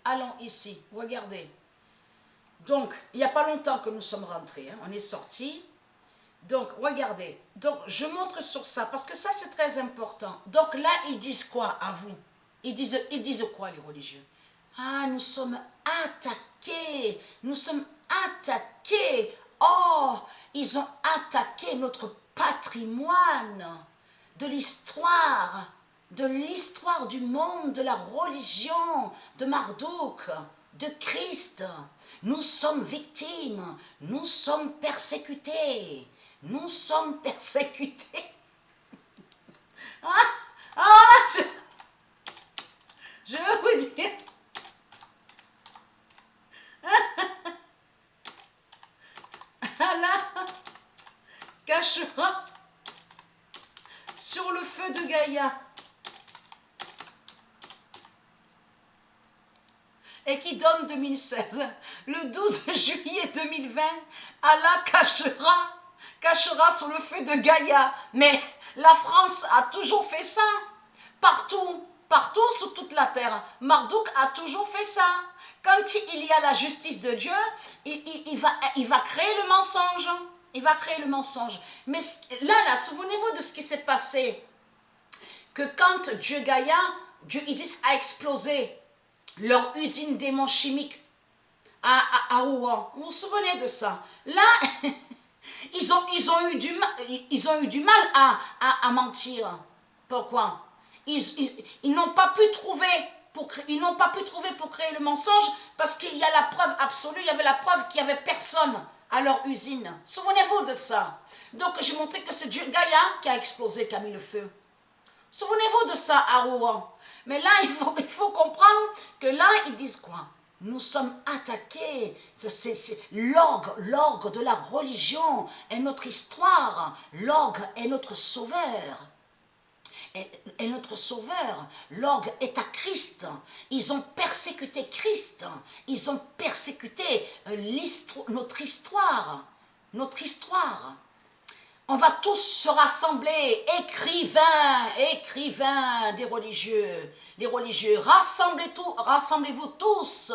allons ici, regardez. Donc, il n'y a pas longtemps que nous sommes rentrés, hein, on est sortis. Donc, regardez. Donc, je montre sur ça, parce que ça, c'est très important. Donc, là, ils disent quoi à vous? Ils disent quoi, les religieux? Ah, nous sommes attaqués. Nous sommes attaqués. Oh, ils ont attaqué notre patrimoine de l'histoire du monde, de la religion, de Marduk, de Christ. Nous sommes victimes, nous sommes persécutés. Nous sommes persécutés. Je veux vous dire. Allah cachera sur le feu de Gaïa. Et qui donne 2016. Le 12 juillet 2020, Allah cachera sur le feu de Gaïa. Mais la France a toujours fait ça. Partout sur toute la terre. Marduk a toujours fait ça. Quand il y a la justice de Dieu, il va créer le mensonge. Il va créer le mensonge. Mais là, souvenez-vous de ce qui s'est passé. Que quand Dieu Isis a explosé leur usine démon chimique à Rouen. Vous vous souvenez de ça? Là, ils ont eu du mal à mentir. Pourquoi? Ils n'ont pas pu trouver pour créer le mensonge parce qu'il y a la preuve absolue, il y avait la preuve qu'il n'y avait personne à leur usine. Souvenez-vous de ça. Donc j'ai montré que c'est Dieu Gaïa qui a explosé, qui a mis le feu. Souvenez-vous de ça à Rouen. Mais là, il faut comprendre que là, ils disent quoi? Nous sommes attaqués. C'est l'orgue de la religion est notre histoire. L'orgue est notre sauveur. Est notre sauveur. L'orgue est à Christ. Ils ont persécuté Christ. Ils ont persécuté notre histoire. Notre histoire. On va tous se rassembler, écrivains des religieux, les religieux, rassemblez-vous tous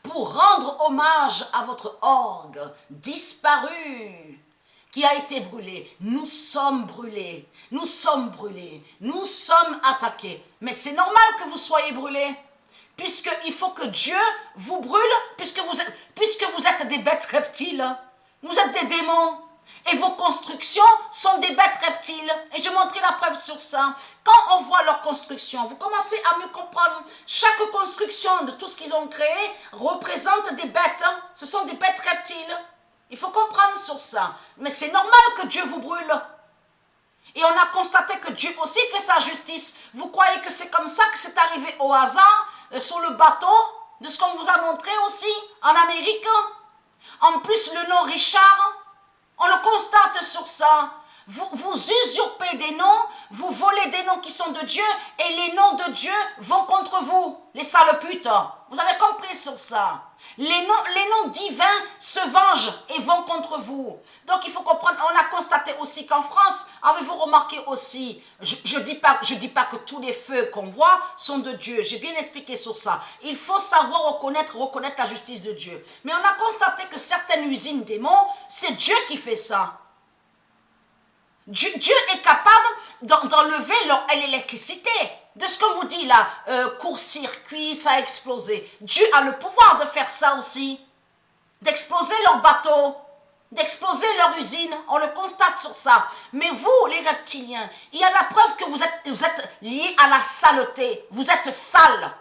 pour rendre hommage à votre orgue disparu, qui a été brûlé. Nous sommes brûlés, nous sommes attaqués. Mais c'est normal que vous soyez brûlés. Puisqu'il faut que Dieu vous brûle, puisque vous êtes des bêtes reptiles. Vous êtes des démons et vos constructions sont des bêtes reptiles. Et je montrerai la preuve sur ça. Quand on voit leur construction, vous commencez à mieux comprendre. Chaque construction de tout ce qu'ils ont créé représente des bêtes. Ce sont des bêtes reptiles. Il faut comprendre sur ça. Mais c'est normal que Dieu vous brûle. Et on a constaté que Dieu aussi fait sa justice. Vous croyez que c'est comme ça que c'est arrivé au hasard sur le bateau de ce qu'on vous a montré aussi en Amérique? En plus, le nom Richard, on le constate sur ça. Vous usurpez des noms, vous volez des noms qui sont de Dieu, et les noms de Dieu vont contre vous, les sales putes. Vous avez compris sur ça. Les noms divins se vengent et vont contre vous. Donc il faut comprendre, on a constaté aussi qu'en France, avez-vous remarqué aussi, je dis pas que tous les feux qu'on voit sont de Dieu, j'ai bien expliqué sur ça. Il faut savoir reconnaître la justice de Dieu. Mais on a constaté que certaines usines démons, c'est Dieu qui fait ça. Dieu est capable d'enlever l'électricité. De ce qu'on vous dit là, court-circuit, ça a explosé. Dieu a le pouvoir de faire ça aussi. D'exploser leur bateau, d'exploser leur usine. On le constate sur ça. Mais vous, les reptiliens, il y a la preuve que vous êtes liés à la saleté. Vous êtes sales.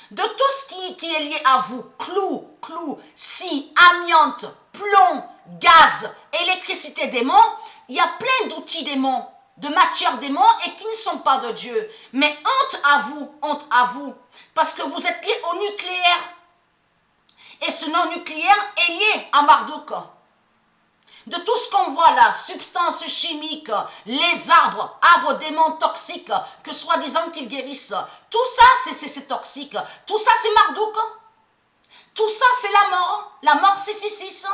De tout ce qui est lié à vous, clous, scie, amiante, plomb, gaz, électricité démon, il y a plein d'outils démons, de matières démons et qui ne sont pas de Dieu. Mais honte à vous, parce que vous êtes liés au nucléaire. Et ce nom nucléaire est lié à Marduk. De tout ce qu'on voit là, substances chimiques, les arbres démons toxiques, que soi-disant qu'ils guérissent, tout ça c'est toxique, tout ça c'est Marduk, tout ça c'est la mort 666.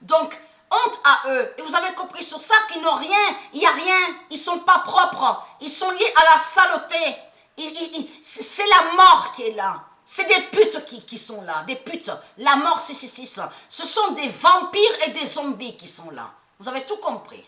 Donc, honte à eux. Et vous avez compris sur ça qu'ils n'ont rien, il n'y a rien, ils ne sont pas propres, ils sont liés à la saleté. C'est la mort qui est là. C'est des putes qui sont là, des putes. La mort, c'est ça. Ce sont des vampires et des zombies qui sont là. Vous avez tout compris.